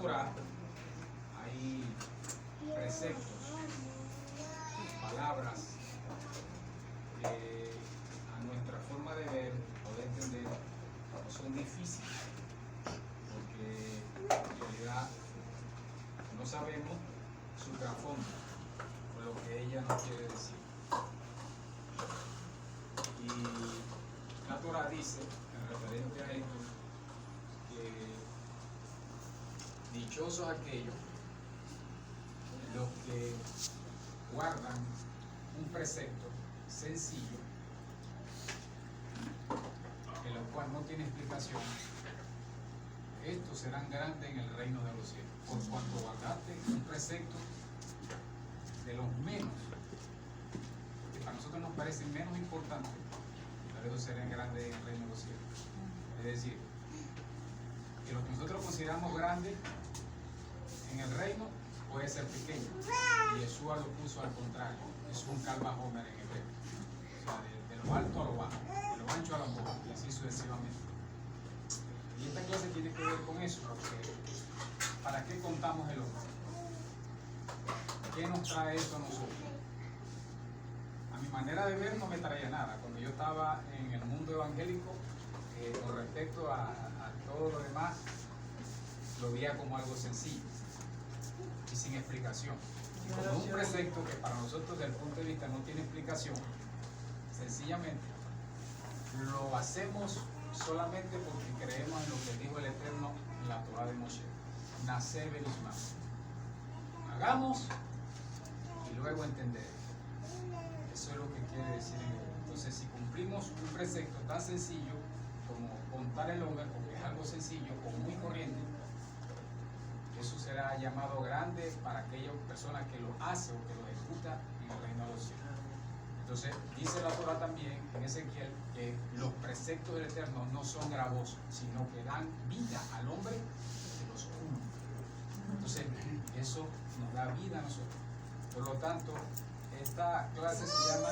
Torá hay preceptos, palabras que a nuestra forma de ver o de entender son difíciles, porque en realidad no sabemos su trasfondo o lo que ella nos quiere decir. Y la Torá dice, en referente a esto, que dichosos aquellos los que guardan un precepto sencillo, en lo cual no tiene explicación. Estos serán grandes en el reino de los cielos. Por cuanto guardaste un precepto de los menos, que para nosotros nos parecen menos importantes, pero estos serán grandes en el reino de los cielos. Es decir, que lo que nosotros consideramos grande en el reino puede ser pequeño. Y Yeshua lo puso al contrario. Es un calva homer en hebreo. O sea, de lo alto a lo bajo, de lo ancho a lo ancho, y así sucesivamente. Y esta clase tiene que ver con eso, porque ¿para qué contamos el hombre? ¿Qué nos trae eso a nosotros? A mi manera de ver no me traía nada. Cuando yo estaba en el mundo evangélico, con respecto a todo lo demás, lo veía como algo sencillo y sin explicación. Y como un precepto que para nosotros desde el punto de vista no tiene explicación, sencillamente lo hacemos solamente porque creemos en lo que dijo el Eterno en la Torá de Moshe. Nacer Berisma. Hagamos y luego entender. Eso es lo que quiere decir en él. Entonces, si cumplimos un precepto tan sencillo como contar el hombre, porque es algo sencillo, como muy corriente, eso será llamado grande para aquella persona que lo hace o que lo ejecuta en el reino de los cielos. Entonces, dice la Torá también en Ezequiel que los preceptos del Eterno no son gravosos, sino que dan vida al hombre que los cumple. Entonces, eso nos da vida a nosotros. Por lo tanto, esta clase se llama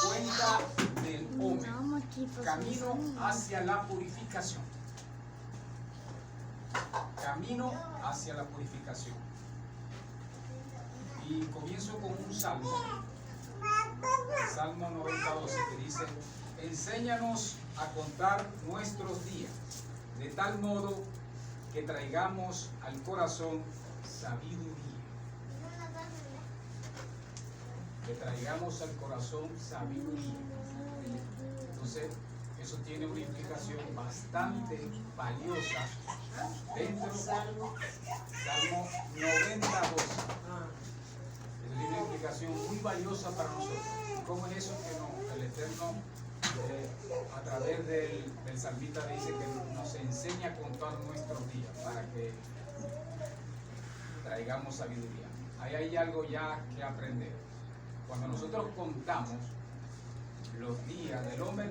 Cuenta del Hombre, camino hacia la purificación. Camino hacia la purificación. Y comienzo con un salmo. El Salmo 92 que dice: enséñanos a contar nuestros días, de tal modo que traigamos al corazón sabiduría. Que traigamos al corazón sabiduría. Entonces, eso tiene una implicación bastante valiosa dentro del Salmo 92. Es una implicación muy valiosa para nosotros. ¿Cómo es eso que el Eterno, a través del salmista, dice que nos enseña a contar nuestros días para que traigamos sabiduría? Ahí hay algo ya que aprender. Cuando nosotros contamos los días del hombre,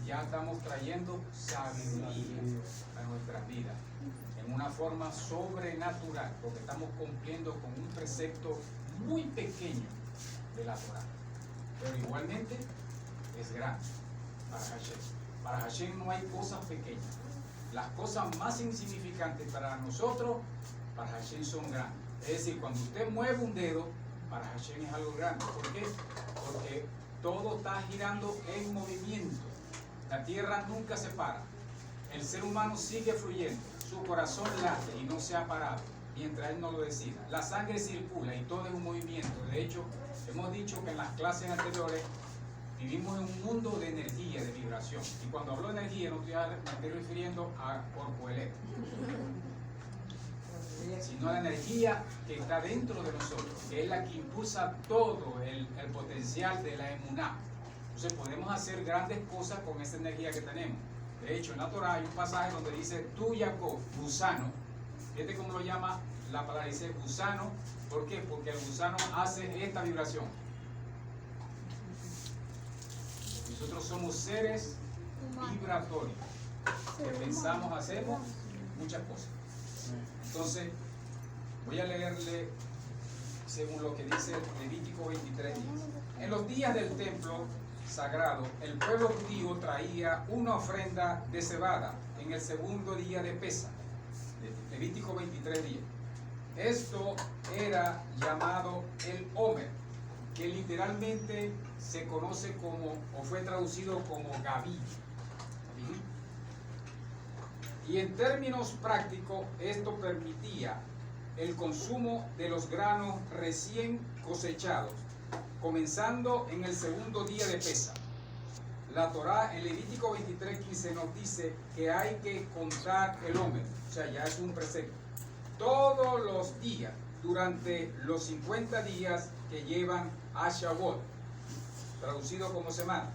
ya estamos trayendo sabiduría a nuestras vidas en una forma sobrenatural, porque estamos cumpliendo con un precepto muy pequeño de la Torá, pero igualmente es grande para Hashem. Para Hashem no hay cosas pequeñas. Las cosas más insignificantes para nosotros, para Hashem son grandes. Es decir, cuando usted mueve un dedo, para Hashem es algo grande. ¿Por qué? Porque todo está girando en movimiento. La tierra nunca se para. El ser humano sigue fluyendo. Su corazón late y no se ha parado mientras él no lo decida. La sangre circula y todo es un movimiento. De hecho, hemos dicho que en las clases anteriores vivimos en un mundo de energía, de vibración. Y cuando hablo de energía no me estoy refiriendo a cuerpo eléctrico, sino a la energía que está dentro de nosotros, que es la que impulsa todo el potencial de la emuná. Entonces podemos hacer grandes cosas con esa energía que tenemos. De hecho, en la Torá hay un pasaje donde dice: tú, Jacob, gusano. Fíjate cómo lo llama la palabra, dice gusano. ¿Por qué? Porque el gusano hace esta vibración. Nosotros somos seres vibratorios, que pensamos, hacemos muchas cosas. Entonces, voy a leerle según lo que dice Levítico 23:10. En los días del templo sagrado, el pueblo judío traía una ofrenda de cebada en el segundo día de Pesa. Levítico 23:10. esto era llamado el Omer, que literalmente se conoce como, o fue traducido como Gaví. Y en términos prácticos, esto permitía el consumo de los granos recién cosechados, comenzando en el segundo día de Pesa. La Torá en Levítico 23:15 nos dice que hay que contar el Omer, o sea, ya es un precepto, todos los días durante los 50 días que llevan a Shavuot, traducido como semana.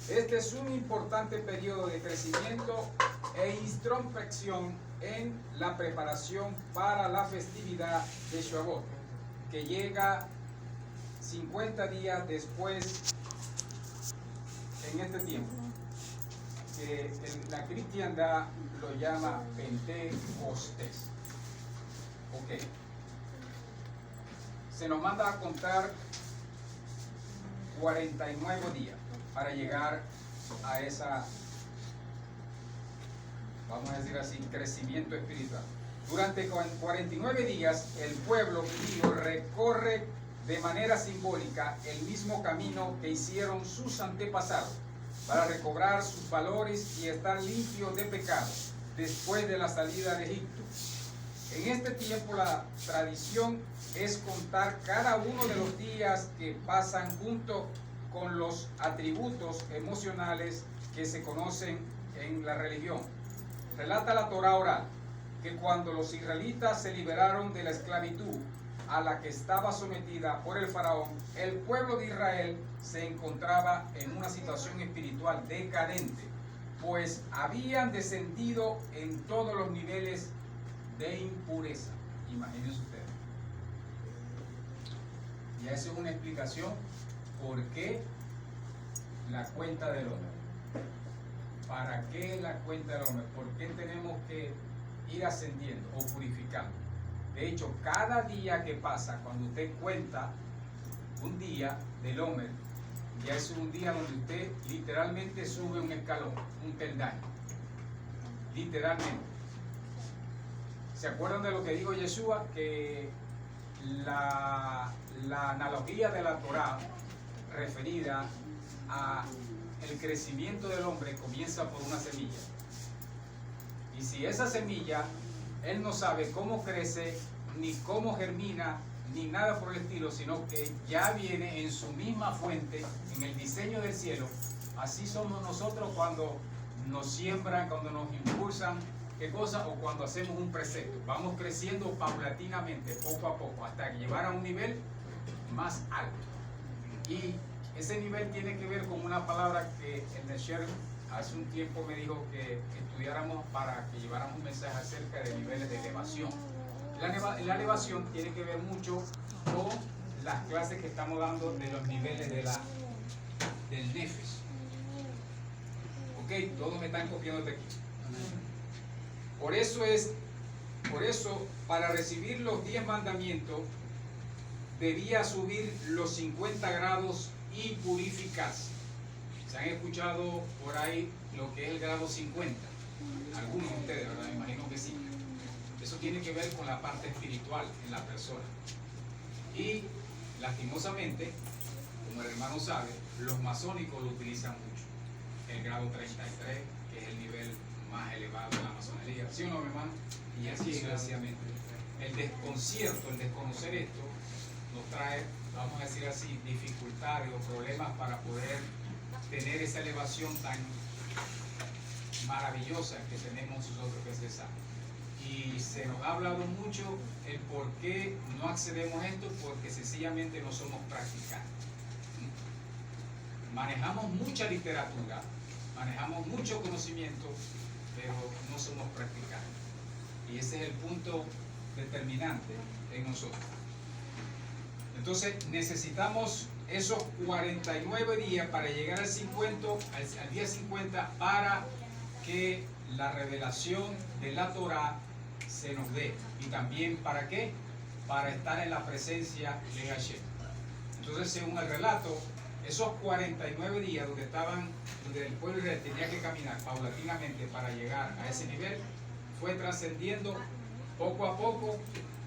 Este es un importante periodo de crecimiento e introspección en la preparación para la festividad de Shavuot, que llega 50 días después en este tiempo, que la cristiandad lo llama Pentecostés. Ok. Se nos manda a contar 49 días para llegar a esa, vamos a decir así, crecimiento espiritual. Durante 49 días el pueblo judío recorre de manera simbólica el mismo camino que hicieron sus antepasados para recobrar sus valores y estar limpios de pecado después de la salida de Egipto. En este tiempo la tradición es contar cada uno de los días que pasan junto con los atributos emocionales que se conocen en la religión. Relata la Torá oral que cuando los israelitas se liberaron de la esclavitud a la que estaba sometida por el faraón, el pueblo de Israel se encontraba en una situación espiritual decadente, pues habían descendido en todos los niveles de impureza. Imagínense ustedes. Ya esa es una explicación por qué la cuenta del hombre. ¿Para qué la cuenta del hombre? ¿Por qué tenemos que ir ascendiendo o purificando? De hecho, cada día que pasa, cuando usted cuenta un día del Omer, ya es un día donde usted literalmente sube un escalón, un peldaño. Literalmente. ¿Se acuerdan de lo que dijo Yeshua? Que la analogía de la Torá referida a el crecimiento del hombre comienza por una semilla. Y si esa semilla, él no sabe cómo crece, ni cómo germina, ni nada por el estilo, sino que ya viene en su misma fuente, en el diseño del cielo. Así somos nosotros cuando nos siembran, cuando nos impulsan, ¿qué cosa? O cuando hacemos un precepto. Vamos creciendo paulatinamente, poco a poco, hasta llegar a un nivel más alto. Y ese nivel tiene que ver con una palabra que el Nesher hace un tiempo me dijo que estudiáramos para que lleváramos un mensaje acerca de niveles de elevación. La elevación tiene que ver mucho con las clases que estamos dando de los niveles del Nefesh. Ok, todos me están copiando de aquí. Por eso, para recibir los 10 mandamientos, debía subir los 50 grados y purificarse. ¿Se han escuchado por ahí lo que es el grado 50? Algunos de ustedes, ¿verdad? Me imagino que sí. Eso tiene que ver con la parte espiritual en la persona. Y lastimosamente, como el hermano sabe, los masónicos lo utilizan mucho. El grado 33, que es el nivel más elevado de la masonería. ¿Sí o no, mi hermano? Y así sucesivamente. El desconcierto, el desconocer esto, nos trae, vamos a decir así, dificultades o problemas para poder tener esa elevación tan maravillosa que tenemos nosotros, que es esa. Y se nos ha hablado mucho el por qué no accedemos a esto, porque sencillamente no somos practicantes. Manejamos mucha literatura, manejamos mucho conocimiento, pero no somos practicantes. Y ese es el punto determinante en nosotros. Entonces necesitamos esos 49 días para llegar al día 50, para que la revelación de la Torá se nos dé. Y también ¿para qué? Para estar en la presencia de Hashem. Entonces, según el relato, esos 49 días donde el pueblo tenía que caminar paulatinamente para llegar a ese nivel, fue trascendiendo poco a poco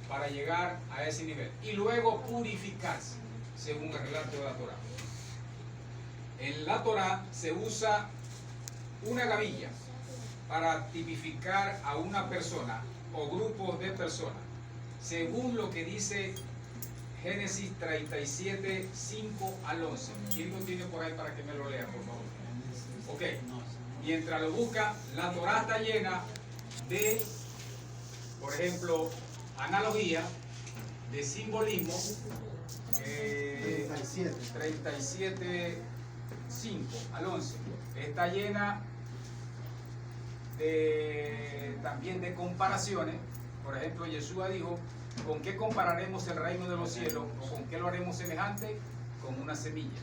para llegar a ese nivel y luego purificarse según el relato de la Torá. En la Torá se usa una gavilla para tipificar a una persona o grupos de personas, según lo que dice Génesis 37, 5 al 11. ¿Quién lo tiene por ahí para que me lo lea, por favor? Ok. Mientras lo busca, la Torá está llena de, por ejemplo, analogía, de simbolismo. 37, 5 al 11. Está llena también de comparaciones. Por ejemplo, Yeshua dijo: ¿con qué compararemos el reino de los cielos? ¿O con qué lo haremos semejante? Con una semilla.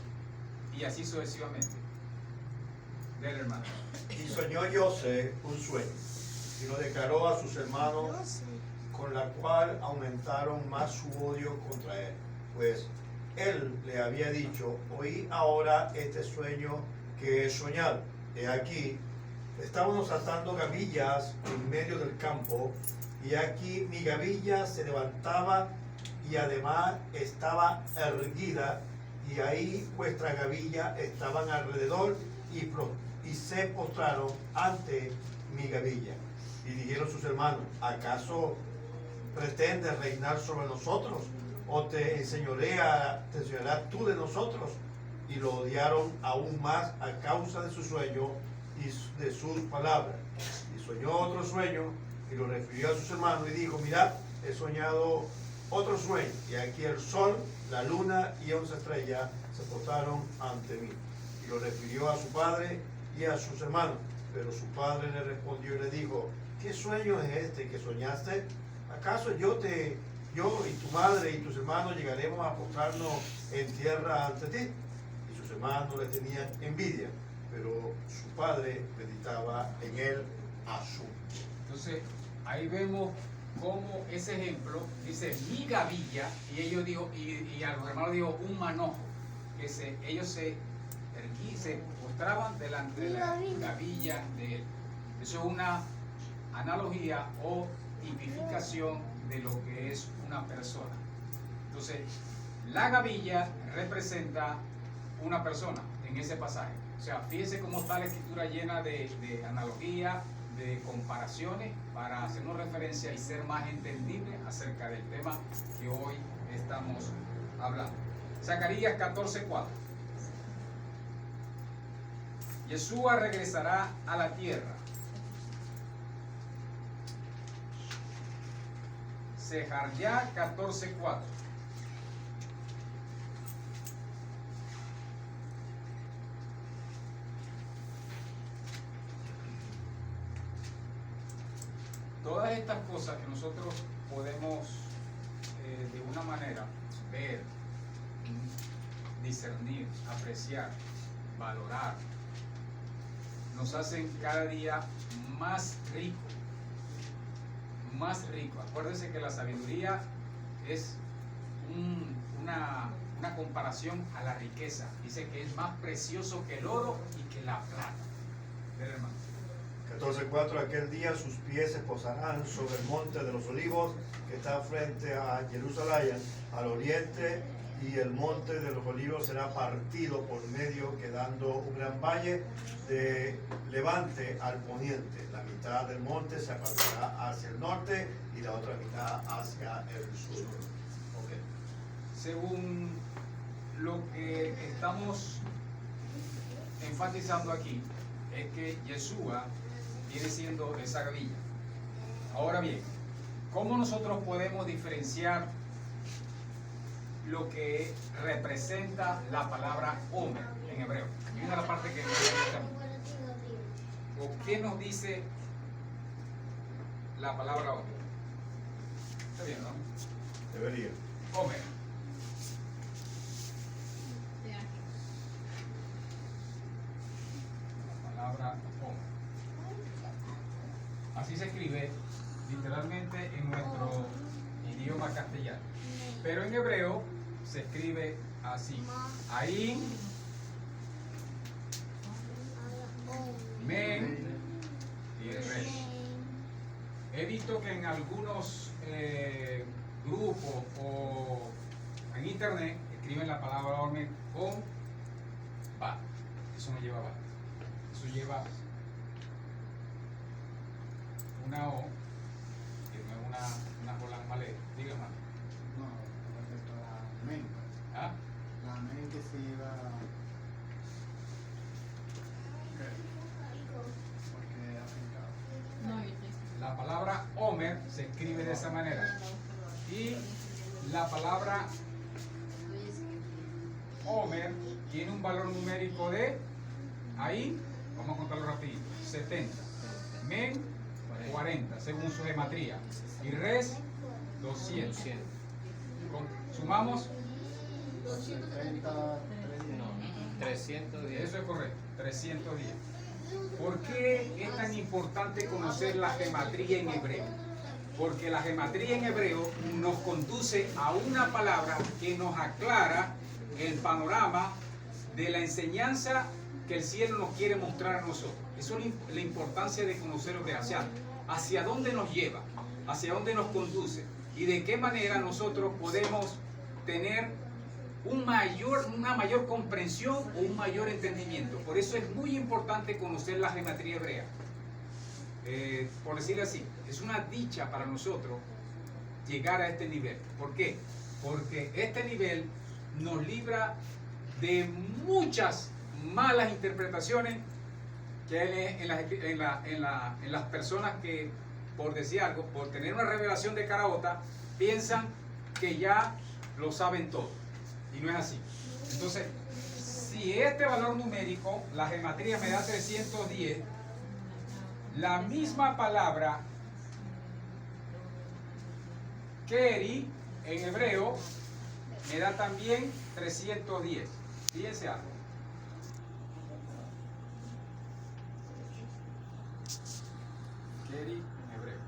Y así sucesivamente. Del hermano. Y soñó José un sueño, y lo declaró a sus hermanos, con la cual aumentaron más su odio contra él. Pues él le había dicho: oí ahora este sueño que he soñado. He aquí, estábamos atando gavillas en medio del campo, y aquí mi gavilla se levantaba y además estaba erguida, y ahí vuestra gavilla estaban alrededor y se postraron ante mi gavilla. Y dijeron sus hermanos: ¿acaso pretendes reinar sobre nosotros? ¿O te enseñorearás tú de nosotros? Y lo odiaron aún más a causa de su sueño y de sus palabras. Y soñó otro sueño y lo refirió a sus hermanos y dijo: mirad, he soñado otro sueño, y aquí el sol, la luna y 11 estrellas se postraron ante mí. Y lo refirió a su padre y a sus hermanos. Pero su padre le respondió y le dijo: ¿qué sueño es este que soñaste? ¿Acaso yo y tu madre y tus hermanos llegaremos a postrarnos en tierra ante ti? Y sus hermanos le tenían envidia, pero su padre meditaba en el asunto. Entonces, ahí vemos cómo ese ejemplo dice mi gavilla, y ellos dijo, y a los hermanos dijo un manojo, que ellos se postraban delante de la gavilla de él. Eso es una analogía o tipificación de lo que es una persona. Entonces, la gavilla representa una persona en ese pasaje. O sea, fíjense cómo está la escritura llena de analogía, de comparaciones, para hacernos referencia y ser más entendible acerca del tema que hoy estamos hablando. Zacarías 14:4. Yeshua regresará a la tierra. Sejarjá 14:4. Todas estas cosas que nosotros podemos de una manera ver, discernir, apreciar, valorar, nos hacen cada día más ricos. Más rico. Acuérdense que la sabiduría es una comparación a la riqueza. Dice que es más precioso que el oro y que la plata. Ver, hermano. 14:4. Aquel día sus pies se posarán sobre el monte de los olivos que está frente a Jerusalén, al oriente, y el monte de los olivos será partido por medio, quedando un gran valle de levante al poniente. La mitad del monte se apartará hacia el norte y la otra mitad hacia el sur. Okay. Según lo que estamos enfatizando aquí, es que Yeshua viene siendo esa gavilla. Ahora bien, ¿cómo nosotros podemos diferenciar lo que representa la palabra Omer en hebreo? Mira la parte que me gusta. ¿O qué nos dice la palabra Omer? Está bien, ¿no? Debería. Omer. La palabra Omer. Así se escribe literalmente en nuestro idioma castellano. Pero en hebreo se escribe así: Ain, Men y Resh. He visto que en algunos grupo o en internet, escriben la palabra Omer con bat. Eso no lleva bat. Eso lleva una O, que no es una Roland Mallet. Dígame. No, respecto a la men. ¿Ah? La men que se iba. Porque afectado. La palabra Omer se escribe de esa manera. Y la palabra Omer tiene un valor numérico de, ahí, vamos a contarlo rapidito, 70. Men, 40, según su gematría. Y res, 200. Sumamos, 70, 310. eso es correcto, 310. ¿Por qué es tan importante conocer la gematría en hebreo? Porque la gematría en hebreo nos conduce a una palabra que nos aclara el panorama de la enseñanza que el cielo nos quiere mostrar a nosotros. Eso es la importancia de conocer hebreo, hacia dónde nos lleva, hacia dónde nos conduce y de qué manera nosotros podemos tener una mayor comprensión o un mayor entendimiento. Por eso es muy importante conocer la gematría hebrea. Por decirlo así, es una dicha para nosotros llegar a este nivel. ¿Por qué? Porque este nivel nos libra de muchas malas interpretaciones que hay en las personas que, por decir algo, por tener una revelación de Caraota, piensan que ya lo saben todo. Y no es así. Entonces, si este valor numérico, la gematría me da 310, la misma palabra Keri en hebreo me da también 310. Fíjense algo. Keri en hebreo.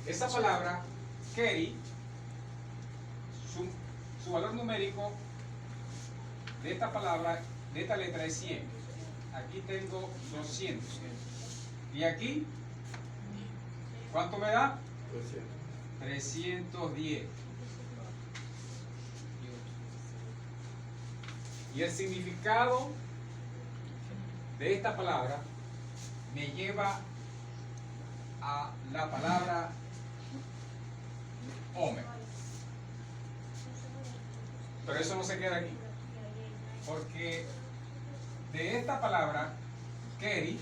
Esa palabra Keri, su valor numérico de esta palabra, de esta letra es 100. Aquí tengo 200. Y aquí, ¿cuánto me da? 310. Y el significado de esta palabra me lleva a la palabra Omer. Pero eso no se queda aquí. Porque de esta palabra, Keri,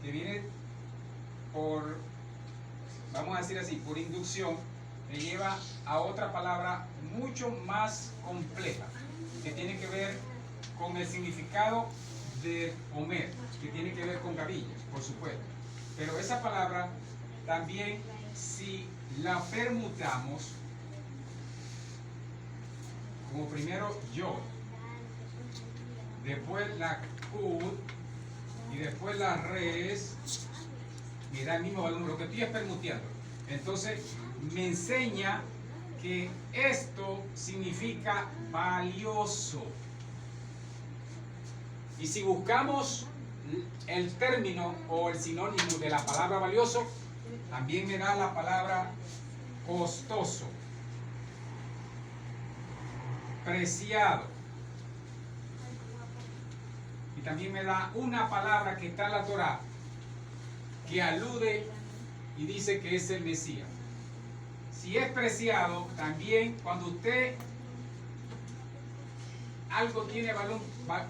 que viene por, vamos a decir así, por inducción, me lleva a otra palabra mucho más compleja, que tiene que ver con el significado de Omer, que tiene que ver con gavillas, por supuesto. Pero esa palabra también, si la permutamos, como primero yo, después la Kud y después la Res, me da el mismo valor, lo que estoy es permuteando. Entonces me enseña que esto significa valioso. Y si buscamos el término o el sinónimo de la palabra valioso, también me da la palabra costoso, preciado. Y también me da una palabra que está en la Torá, que alude y dice que es el Mesías. Si es preciado, también cuando usted algo tiene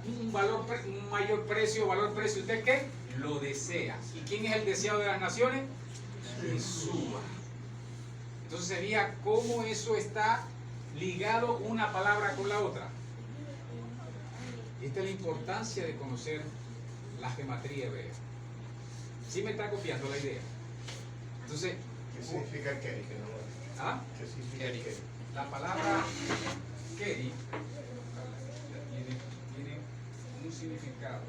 un mayor precio, valor precio, ¿usted qué? Lo desea. ¿Y quién es el deseado de las naciones? Jesús. Entonces sería cómo eso está ligado una palabra con la otra. Esta es la importancia de conocer la gematría hebrea. ¿Sí me está copiando la idea? Entonces, ¿Qué significa Keri? Que no lo- ¿ah? ¿Qué significa Keri. Keri? La palabra Keri tiene un significado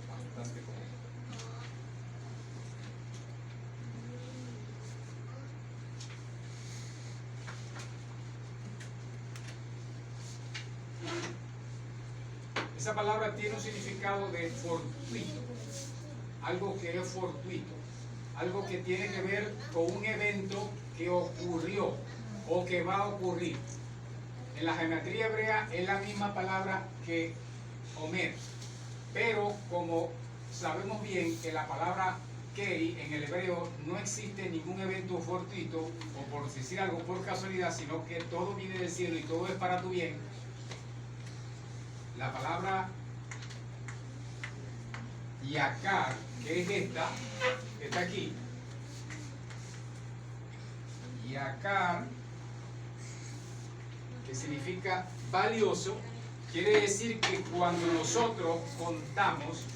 bastante común. Esa palabra tiene un significado de fortuito, algo que es fortuito, algo que tiene que ver con un evento que ocurrió o que va a ocurrir. En la geometría hebrea es la misma palabra que Omer, pero como sabemos bien que la palabra Kei en el hebreo no existe ningún evento fortuito o por decir algo por casualidad, sino que todo viene del cielo y todo es para tu bien. La palabra Yakar, que es esta, que está aquí, Yakar, que significa valioso, quiere decir que cuando nosotros contamos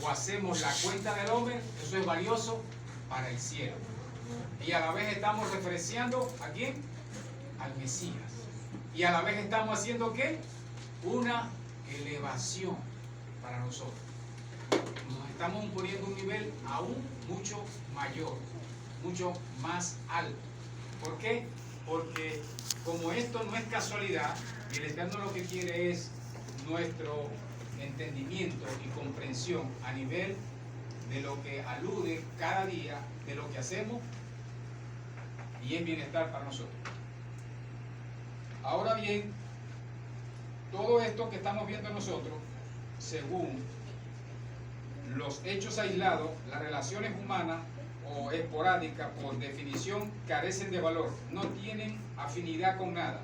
o hacemos la cuenta del hombre, eso es valioso para el cielo. Y a la vez estamos referenciando ¿a quién? Al Mesías. Y a la vez estamos haciendo ¿qué? Una elevación para nosotros. Nos estamos poniendo un nivel aún mucho mayor, mucho más alto. ¿Por qué? Porque como esto no es casualidad, y el Eterno lo que quiere es nuestro entendimiento y comprensión a nivel de lo que alude cada día, de lo que hacemos, y es bienestar para nosotros. Ahora bien, todo esto que estamos viendo nosotros, según los hechos aislados, las relaciones humanas o esporádicas, por definición, carecen de valor, no tienen afinidad con nada.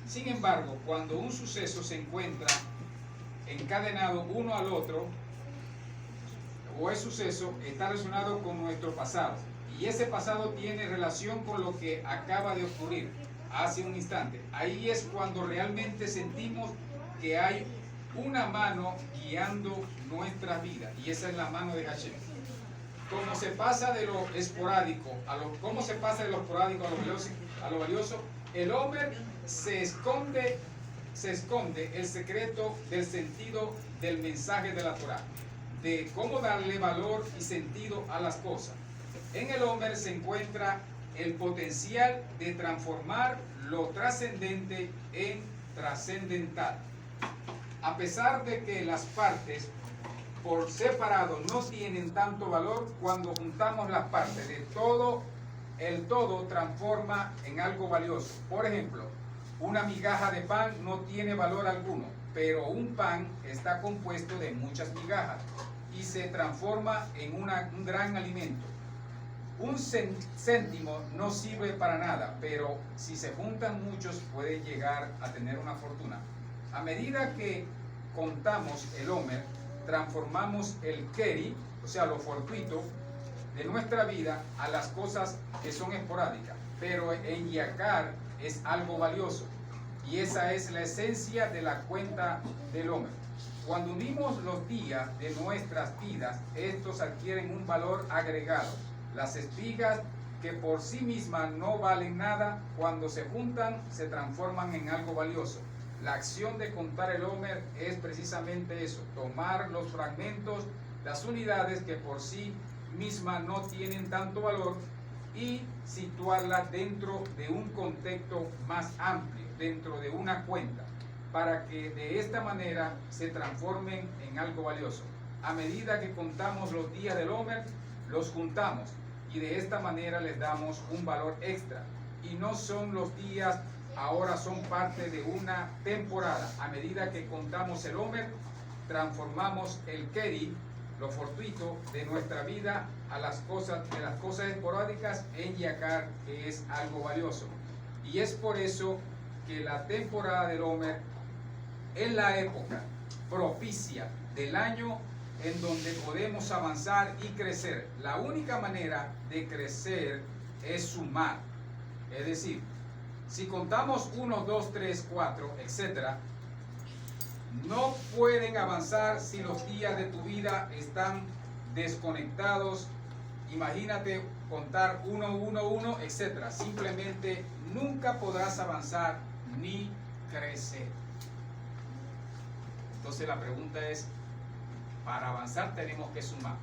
Sin embargo, cuando un suceso se encuentra encadenado uno al otro, o el suceso está relacionado con nuestro pasado, y ese pasado tiene relación con lo que acaba de ocurrir hace un instante, ahí es cuando realmente sentimos que hay una mano guiando nuestra vida, y esa es la mano de Hashem. Como se pasa de lo esporádico ¿cómo se pasa de lo esporádico a lo valioso? El hombre se esconde el secreto del sentido del mensaje de la Torah, de cómo darle valor y sentido a las cosas. En el hombre se encuentra el potencial de transformar lo trascendente en trascendental. A pesar de que las partes por separado no tienen tanto valor, cuando juntamos las partes de todo, el todo transforma en algo valioso. Por ejemplo, una migaja de pan no tiene valor alguno, pero un pan está compuesto de muchas migajas y se transforma en un gran alimento. Un céntimo no sirve para nada, pero si se juntan muchos puede llegar a tener una fortuna. A medida que contamos el Homer, transformamos el Keri, o sea, lo fortuito de nuestra vida, a las cosas que son esporádicas. Pero en Yakar es algo valioso, y esa es la esencia de la cuenta del Homer. Cuando unimos los días de nuestras vidas, estos adquieren un valor agregado. Las espigas, que por sí mismas no valen nada, cuando se juntan se transforman en algo valioso. La acción de contar el Homer es precisamente eso: tomar los fragmentos, las unidades que por sí mismas no tienen tanto valor, y situarlas dentro de un contexto más amplio, dentro de una cuenta, para que de esta manera se transformen en algo valioso. A medida que contamos los días del Homer, los juntamos y de esta manera les damos un valor extra. Y no son los días, ahora son parte de una temporada. A medida que contamos el Homer, transformamos el Keri, lo fortuito de nuestra vida, a las cosas, de las cosas esporádicas, en Yakar, que es algo valioso. Y es por eso que la temporada del Homer es la época propicia del año en donde podemos avanzar y crecer. La única manera de crecer es sumar. Es decir, si contamos 1, 2, 3, 4, etc., no pueden avanzar si los días de tu vida están desconectados. Imagínate contar 1, 1, 1, etc. Simplemente nunca podrás avanzar ni crecer. Entonces la pregunta es, para avanzar tenemos que sumar,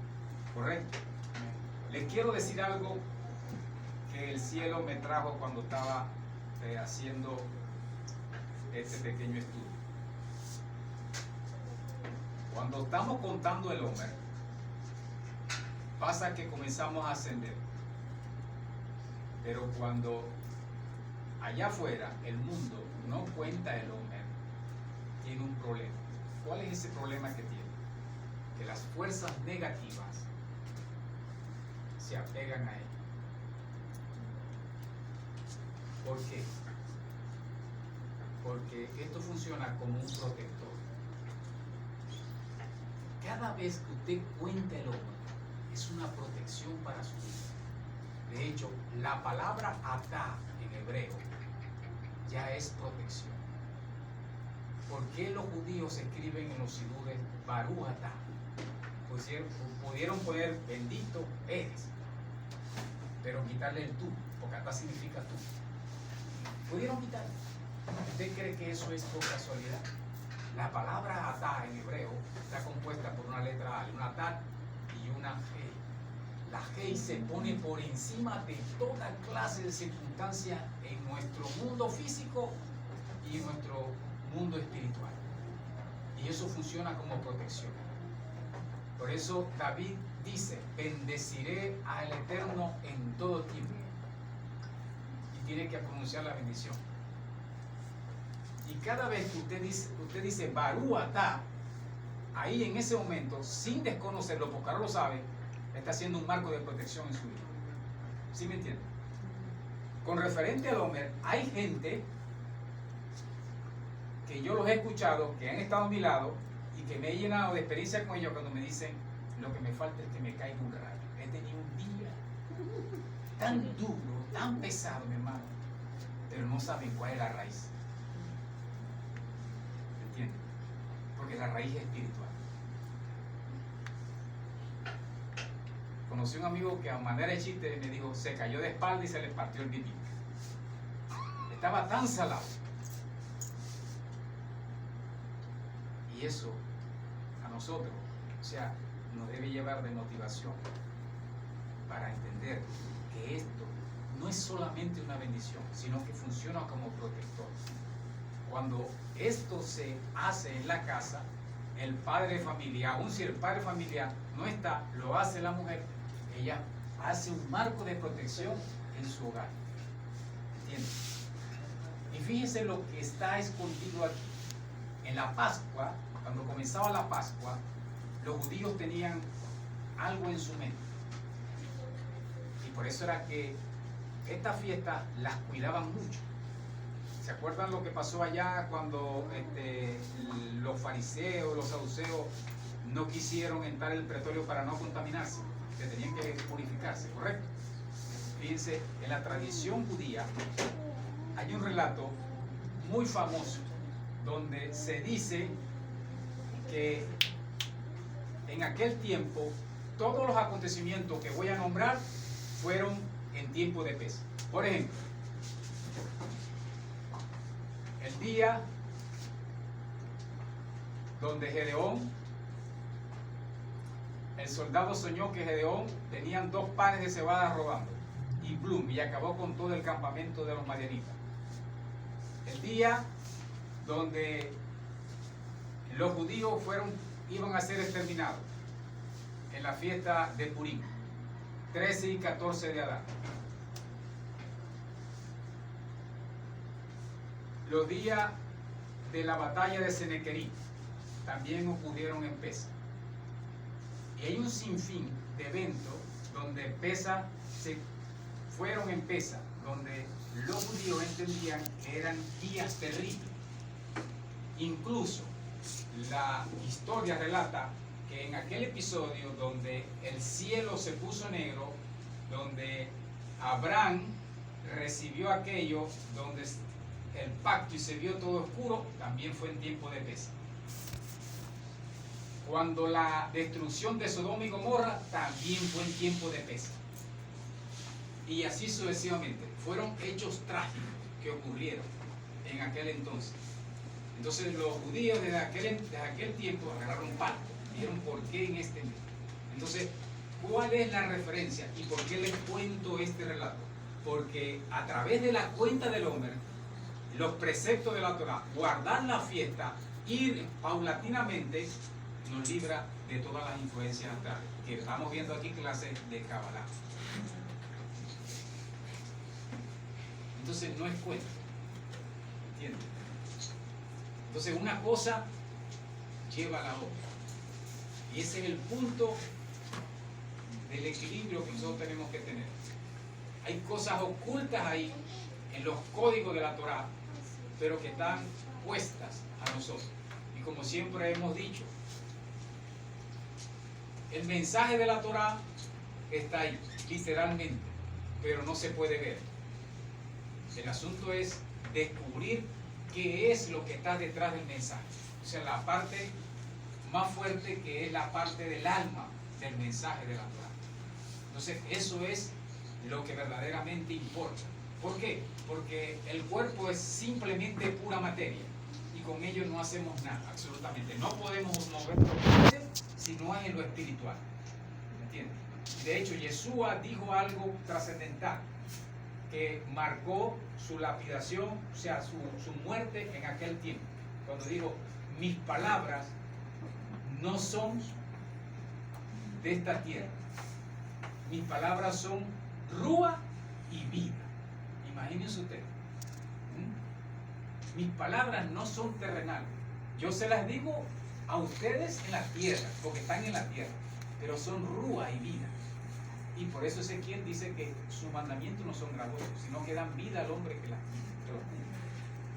¿correcto? Les quiero decir algo que el cielo me trajo cuando estaba haciendo este pequeño estudio. Cuando estamos contando el Homer, pasa que comenzamos a ascender. Pero cuando allá afuera el mundo no cuenta el hombre, tiene un problema. ¿Cuál es ese problema que tiene? Que las fuerzas negativas se apegan a él. ¿Por qué? Porque esto funciona como un protector. Cada vez que usted cuenta el hombre, es una protección para su vida. De hecho, la palabra atá en hebreo ya es protección. ¿Por qué los judíos escriben en los sidures Baruch atá? Pudieron poner bendito eres, pero quitarle el tú, porque atá significa tú. Pudieron quitarle. ¿Usted cree que eso es por casualidad? La palabra atá en hebreo está compuesta por una letra A, una tat y una G. La G se pone por encima de toda clase de circunstancias en nuestro mundo físico y en nuestro mundo espiritual. Y eso funciona como protección. Por eso David dice, bendeciré al Eterno en todo tiempo. Y tiene que pronunciar la bendición. Y cada vez que usted dice Baruch atá, ahí en ese momento, sin desconocerlo, porque ahora lo sabe, está haciendo un marco de protección en su vida. ¿Sí me entiende? Con referente al hombre, hay gente que yo los he escuchado, que han estado a mi lado y que me he llenado de experiencia con ellos cuando me dicen, lo que me falta es que me caiga un rayo. He tenido un día tan duro, tan pesado, mi hermano, pero no saben cuál es la raíz. ¿Entiendes? Porque la raíz es espiritual. Conocí un amigo que a manera de chiste me dijo, se cayó de espalda y se le partió el pipí. Estaba tan salado. Y eso a nosotros, o sea, nos debe llevar de motivación para entender que esto no es solamente una bendición, sino que funciona como protector. Cuando esto se hace en la casa, el padre de familia, aun si el padre de familia no está, lo hace la mujer, ella hace un marco de protección en su hogar. ¿Entiendes? Y fíjese lo que está escondido aquí. En la Pascua, cuando comenzaba la Pascua, los judíos tenían algo en su mente. Y por eso era que estas fiestas las cuidaban mucho. ¿Se acuerdan lo que pasó allá cuando los fariseos, los saduceos no quisieron entrar en el pretorio para no contaminarse? Que tenían que purificarse, ¿correcto? Fíjense, en la tradición judía hay un relato muy famoso donde se dice que en aquel tiempo todos los acontecimientos que voy a nombrar fueron en tiempo de pez. Por ejemplo, el día donde Gedeón, el soldado soñó que Gedeón tenían 2 panes de cebada rodando y acabó con todo el campamento de los madianitas. El día donde los judíos iban a ser exterminados en la fiesta de Purim, 13 y 14 de Adán. Los días de la batalla de Senequerí también ocurrieron en Pesa. Y hay un sinfín de eventos donde Pesa se fueron en Pesa, donde los judíos entendían que eran días terribles. Incluso la historia relata que en aquel episodio donde el cielo se puso negro, donde Abraham recibió aquello, donde el pacto y se vio todo oscuro, también fue en tiempo de Pesa. Cuando la destrucción de Sodoma y Gomorra, también fue en tiempo de Pesa. Y así sucesivamente. Fueron hechos trágicos que ocurrieron en aquel entonces. Entonces los judíos desde aquel tiempo agarraron pacto. Vieron por qué en este mes. Entonces, ¿cuál es la referencia y por qué les cuento este relato? Porque a través de la cuenta del hombre, los preceptos de la Torah, guardar la fiesta, ir paulatinamente, nos libra de todas las influencias astrales. Que estamos viendo aquí clases de Kabbalah. Entonces no es cuento. ¿Entiendes? Entonces una cosa lleva a la otra. Y ese es el punto del equilibrio que nosotros tenemos que tener. Hay cosas ocultas ahí en los códigos de la Torá, pero que están puestas a nosotros. Y como siempre hemos dicho, el mensaje de la Torá está ahí, literalmente, pero no se puede ver. El asunto es descubrir qué es lo que está detrás del mensaje. O sea, la parte más fuerte, que es la parte del alma del mensaje de la Torá. Entonces, eso es lo que verdaderamente importa. ¿Por qué? Porque el cuerpo es simplemente pura materia y con ello no hacemos nada, absolutamente. No podemos movernos si no es en lo espiritual. ¿Me entiendes? De hecho, Yeshua dijo algo trascendental que marcó su lapidación, o sea, su muerte en aquel tiempo. Cuando dijo, mis palabras no son de esta tierra. Mis palabras son rúa y vida. Imagínense usted. Mis palabras no son terrenales. Yo se las digo a ustedes en la tierra, porque están en la tierra, pero son rúa y vida. Y por eso Ezequiel dice que sus mandamientos no son gravosos, sino que dan vida al hombre que los cumple.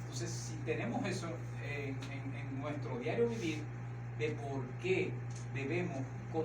Entonces, si tenemos eso en nuestro diario vivir, de por qué debemos